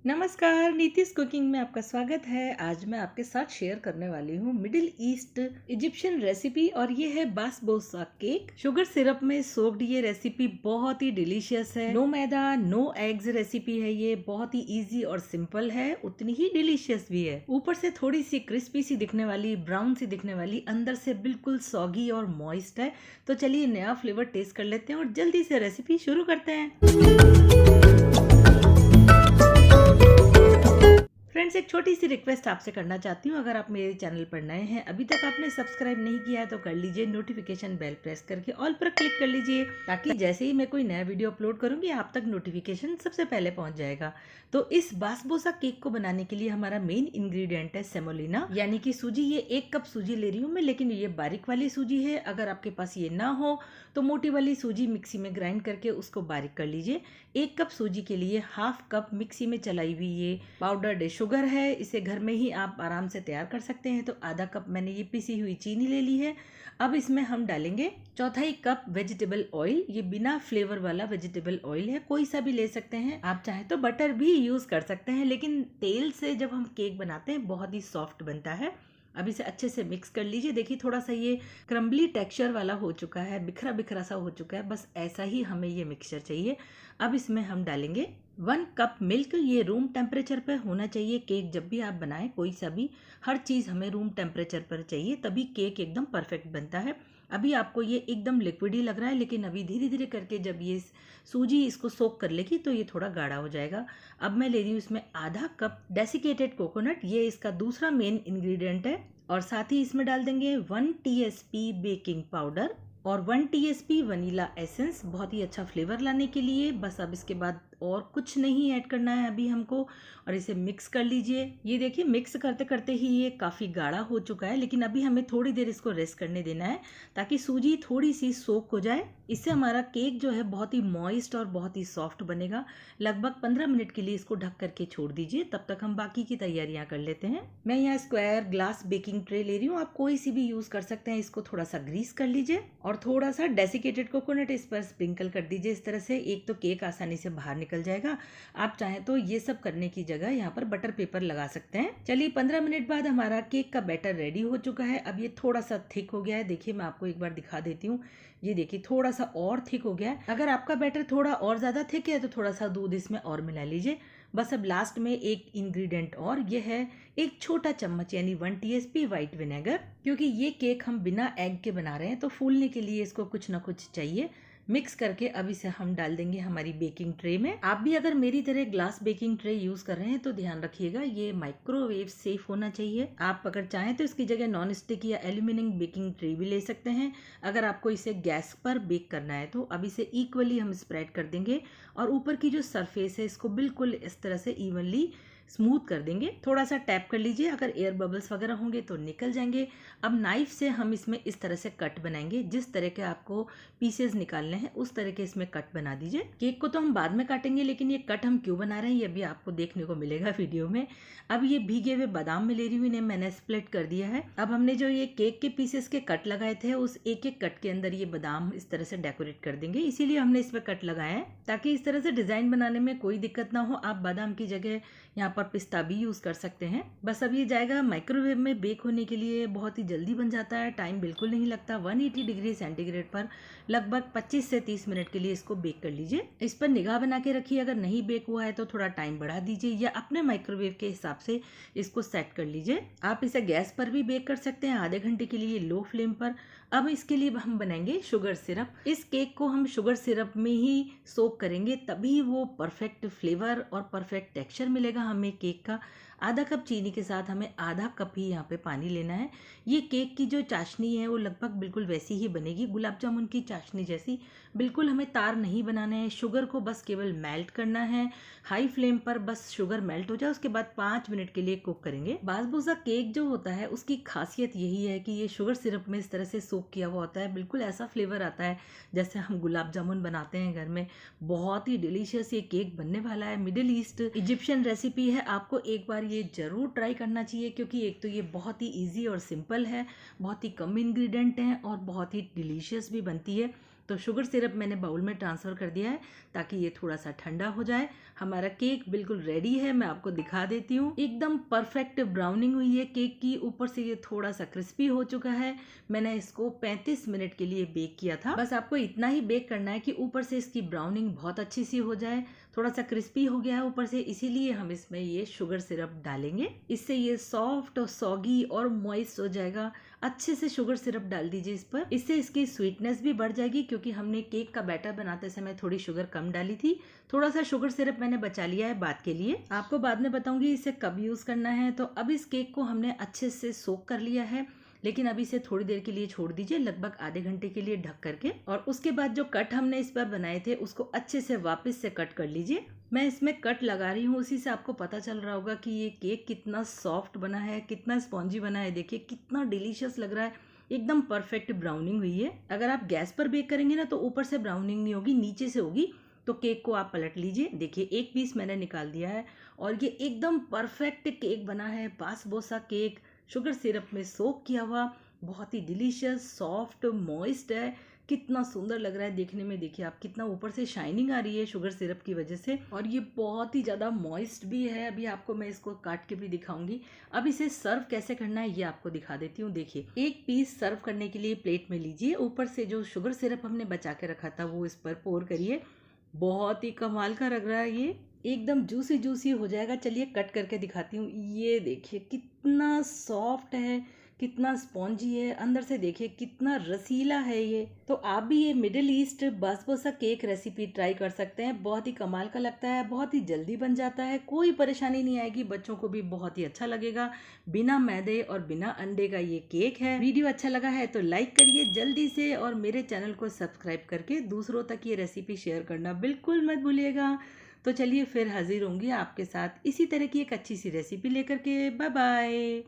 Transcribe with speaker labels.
Speaker 1: नमस्कार, नीतिश कुकिंग में आपका स्वागत है। आज मैं आपके साथ शेयर करने वाली हूँ मिडिल ईस्ट इजिप्शियन रेसिपी और ये है बासबोसा केक। शुगर सिरप में सोक्ड ये रेसिपी बहुत ही डिलीशियस है। नो मैदा नो एग्स रेसिपी है। ये बहुत ही इजी और सिंपल है, उतनी ही डिलीशियस भी है। ऊपर से थोड़ी सी क्रिस्पी सी दिखने वाली, ब्राउन सी दिखने वाली, अंदर से बिल्कुल सॉगी और मॉइस्ट है। तो चलिए नया फ्लेवर टेस्ट कर लेते हैं और जल्दी से रेसिपी शुरू करते हैं। फ्रेंड्स, एक छोटी सी रिक्वेस्ट आपसे करना चाहती हूँ। अगर आप मेरे चैनल पर नए हैं, अभी तक आपने सब्सक्राइब नहीं किया है तो कर लीजिए। नोटिफिकेशन बेल प्रेस करके ऑल पर क्लिक कर लीजिए ताकि जैसे ही मैं कोई नया वीडियो अपलोड करूंगी आप तक नोटिफिकेशन सबसे पहले पहुंच जाएगा। तो इस बासबोसा केक को बनाने के लिए हमारा मेन इंग्रेडिएंट है सेमोलिना, यानी कि सूजी। ये 1 कप सूजी ले रही हूँ मैं, लेकिन ये बारीक वाली सूजी है। अगर आपके पास ये ना हो तो मोटी वाली सूजी मिक्सी में ग्राइंड करके उसको बारीक कर लीजिए। 1 कप सूजी के लिए ½ कप मिक्सी में चलाई हुई ये पाउडर्ड शुगर है। इसे घर में ही आप आराम से तैयार कर सकते हैं। तो ½ कप मैंने ये पिसी हुई चीनी ले ली है। अब इसमें हम डालेंगे 1/4 कप वेजिटेबल ऑयल। ये बिना फ्लेवर वाला वेजिटेबल ऑयल है, कोई सा भी ले सकते हैं। आप चाहे तो बटर भी यूज कर सकते हैं, लेकिन तेल से जब हम केक बनाते हैं बहुत ही सॉफ्ट बनता है। अब इसे अच्छे से मिक्स कर लीजिए। देखिए थोड़ा सा ये क्रम्बली टेक्सचर वाला हो चुका है, बिखरा बिखरा सा हो चुका है। बस ऐसा ही हमें ये मिक्सचर चाहिए। अब इसमें हम डालेंगे 1 कप मिल्क। ये रूम टेम्परेचर पर होना चाहिए। केक जब भी आप बनाएं, कोई सा भी, हर चीज़ हमें रूम टेम्परेचर पर चाहिए, तभी केक एकदम परफेक्ट बनता है। अभी आपको ये एकदम लिक्विड ही लग रहा है, लेकिन अभी धीरे धीरे करके जब ये सूजी इसको सोक कर लेगी तो ये थोड़ा गाढ़ा हो जाएगा। अब मैं ले रही हूँ इसमें ½ कप डेसिकेटेड कोकोनट। ये इसका दूसरा मेन इंग्रेडिएंट है। और साथ ही इसमें डाल देंगे 1 टीएसपी बेकिंग पाउडर और 1 टीएसपी वनीला एसेंस, बहुत ही अच्छा फ्लेवर लाने के लिए। बस अब इसके बाद और कुछ नहीं ऐड करना है अभी हमको, और इसे मिक्स कर लीजिए। ये देखिए मिक्स करते करते ही ये काफ़ी गाढ़ा हो चुका है, लेकिन अभी हमें थोड़ी देर इसको रेस्ट करने देना है ताकि सूजी थोड़ी सी सोक हो जाए। इससे हमारा केक जो है बहुत ही मॉइस्ट और बहुत ही सॉफ्ट बनेगा। लगभग 15 मिनट के लिए इसको ढक करके छोड़ दीजिए। तब तक हम बाकी की तैयारियां कर लेते हैं। मैं यहाँ स्क्वायर ग्लास बेकिंग ट्रे ले रही हूँ, आप कोई सी भी यूज कर सकते हैं। इसको थोड़ा सा ग्रीस कर लीजिए और थोड़ा सा डेसिकेटेड कोकोनट इस पर स्प्रिंकल कर दीजिए। इस तरह से एक तो केक आसानी से बाहर निकल जाएगा। आप चाहें तो ये सब करने की जगह यहाँ पर बटर पेपर लगा सकते हैं। चलिए 15 मिनट बाद हमारा केक का बैटर रेडी हो चुका है। अब ये थोड़ा सा थिक हो गया है। देखिए मैं आपको एक बार दिखा देती हूँ। ये देखिए थोड़ा सा और थिक हो गया है। अगर आपका बैटर थोड़ा और ज्यादा थिक है तो थोड़ा सा दूध इसमें और मिला लीजिए। बस अब लास्ट में एक इंग्रेडिएंट और, ये है 1 छोटा चम्मच यानी 1 टीएसपी व्हाइट विनेगर। क्योंकि ये केक हम बिना एग के बना रहे हैं तो फूलने के लिए इसको कुछ ना कुछ चाहिए। मिक्स करके अब इसे हम डाल देंगे हमारी बेकिंग ट्रे में। आप भी अगर मेरी तरह ग्लास बेकिंग ट्रे यूज कर रहे हैं तो ध्यान रखिएगा ये माइक्रोवेव सेफ होना चाहिए। आप अगर चाहें तो इसकी जगह नॉन स्टिक या एल्यूमिनियम बेकिंग ट्रे भी ले सकते हैं। अगर आपको इसे गैस पर बेक करना है तो अब इसे इक्वली हम स्प्रेड कर देंगे और ऊपर की जो सरफेस है इसको बिल्कुल इस तरह से इवनली स्मूथ कर देंगे। थोड़ा सा टैप कर लीजिए, अगर एयर बबल्स वगैरह होंगे तो निकल जाएंगे। अब नाइफ से हम इसमें इस तरह से कट बनाएंगे। जिस तरह के आपको पीसेस निकालने हैं उस तरह के इसमें कट बना दीजिए। केक को तो हम बाद में काटेंगे, लेकिन ये कट हम क्यों बना रहे हैं ये भी आपको देखने को मिलेगा वीडियो में। अब ये भीगे हुए बादाम में ले रही हूँ, इन्हें मैंने स्प्लिट कर दिया है। अब हमने जो ये केक के पीसेस के कट लगाए थे उस एक एक कट के अंदर ये बादाम इस तरह से डेकोरेट कर देंगे, इसीलिए हमने इसमें कट लगाए हैं ताकि इस तरह से डिजाइन बनाने में कोई दिक्कत ना हो। आप बादाम की जगह यहाँ पर पिस्ता भी यूज कर सकते हैं। बस अब ये जाएगा माइक्रोवेव में बेक होने के लिए। बहुत ही जल्दी बन जाता है, टाइम बिल्कुल नहीं लगता। 180 डिग्री सेंटीग्रेड पर लगभग 25 से 30 मिनट के लिए इसको बेक कर लीजिए। इस पर निगाह बना के रखिए, अगर नहीं बेक हुआ है तो थोड़ा टाइम बढ़ा दीजिए या अपने माइक्रोवेव के हिसाब से इसको सेट कर लीजिए। आप इसे गैस पर भी बेक कर सकते हैं आधे घंटे के लिए लो फ्लेम पर। अब इसके लिए हम बनाएंगे शुगर सिरप। इस केक को हम शुगर सिरप में ही सोक करेंगे, तभी वो परफेक्ट फ्लेवर और परफेक्ट टेक्सचर मिलेगा हमें केक का। ½ कप चीनी के साथ हमें ½ कप ही यहाँ पे पानी लेना है। ये केक की जो चाशनी है वो लगभग बिल्कुल वैसी ही बनेगी, गुलाब जामुन की चाशनी जैसी। बिल्कुल हमें तार नहीं बनाना है, शुगर को बस केवल मेल्ट करना है। हाई फ्लेम पर बस शुगर मेल्ट हो जाए, उसके बाद 5 मिनट के लिए कुक करेंगे। बासबोसा केक जो होता है उसकी खासियत यही है कि ये शुगर सिरप में इस तरह से सोक किया हुआ होता है। बिल्कुल ऐसा फ्लेवर आता है जैसे हम गुलाब जामुन बनाते हैं घर में। बहुत ही डिलीशियस ये केक बनने वाला है। मिडिल ईस्ट इजिप्शियन रेसिपी है, आपको एक बार ये जरूर ट्राई करना चाहिए क्योंकि एक तो ये बहुत ही इजी और सिंपल है, बहुत ही कम इंग्रेडिएंट हैं और बहुत ही डिलीशियस भी बनती है। तो शुगर सिरप मैंने बाउल में ट्रांसफ़र कर दिया है ताकि ये थोड़ा सा ठंडा हो जाए। हमारा केक बिल्कुल रेडी है, मैं आपको दिखा देती हूँ। एकदम परफेक्ट ब्राउनिंग हुई है केक की, ऊपर से ये थोड़ा सा क्रिस्पी हो चुका है। मैंने इसको 35 मिनट के लिए बेक किया था। बस आपको इतना ही बेक करना है कि ऊपर से इसकी ब्राउनिंग बहुत अच्छी सी हो जाए, थोड़ा सा क्रिस्पी हो गया है ऊपर से, इसीलिए हम इसमें ये शुगर सिरप डालेंगे। इससे ये सॉफ्ट और सॉगी और मॉइस्ट हो जाएगा। अच्छे से शुगर सिरप डाल दीजिए इस पर, इससे इसकी स्वीटनेस भी बढ़ जाएगी क्योंकि हमने केक का बैटर बनाते समय थोड़ी शुगर कम डाली थी। थोड़ा सा शुगर सिरप मैंने बचा लिया है बाद के लिए, आपको बाद में बताऊंगी इसे कब यूज करना है। तो अब इस केक को हमने अच्छे से सोक कर लिया है, लेकिन अभी इसे थोड़ी देर के लिए छोड़ दीजिए, लगभग आधे घंटे के लिए ढक करके। और उसके बाद जो कट हमने इस पर बनाए थे उसको अच्छे से वापस से कट कर लीजिए। मैं इसमें कट लगा रही हूँ, उसी से आपको पता चल रहा होगा कि ये केक कितना सॉफ्ट बना है, कितना स्पॉन्जी बना है। देखिए कितना डिलीशियस लग रहा है, एकदम परफेक्ट ब्राउनिंग हुई है। अगर आप गैस पर बेक करेंगे ना तो ऊपर से ब्राउनिंग नहीं होगी, नीचे से होगी। तो केक को आप पलट लीजिए, देखिए एक पीस मैंने निकाल दिया है और ये एकदम परफेक्ट केक बना है। बासबोसा केक शुगर सिरप में सोक किया हुआ, बहुत ही डिलीशियस, सॉफ्ट, मॉइस्ट है। कितना सुंदर लग रहा है देखने में, देखिए आप कितना ऊपर से शाइनिंग आ रही है शुगर सिरप की वजह से, और ये बहुत ही ज़्यादा मॉइस्ट भी है। अभी आपको मैं इसको काट के भी दिखाऊंगी। अब इसे सर्व कैसे करना है ये आपको दिखा देती हूँ। देखिए एक पीस सर्व करने के लिए प्लेट में लीजिए, ऊपर से जो शुगर सिरप हमने बचा के रखा था वो इस पर पोर करिए। बहुत ही कमाल का लग रहा है, ये एकदम जूसी जूसी हो जाएगा। चलिए कट करके दिखाती हूँ। ये देखिए कितना सॉफ्ट है, कितना स्पॉन्जी है, अंदर से देखिए कितना रसीला है ये। तो आप भी ये middle east basbousa cake recipe try कर सकते हैं, बहुत ही कमाल का लगता है, बहुत ही जल्दी बन जाता है, कोई परेशानी नहीं आएगी, बच्चों को भी बहुत ही अच्छा लगेगा। बिना मैदे और बिना अंडे का ये केक है। वीडियो अच्छा लगा है तो लाइक करिए जल्दी से, और मेरे चैनल को सब्सक्राइब करके दूसरों तक ये रेसिपी शेयर करना बिल्कुल मत भूलिएगा। तो चलिए फिर हाजिर होंगी आपके साथ इसी तरह की एक अच्छी सी रेसिपी लेकर के। Bye bye.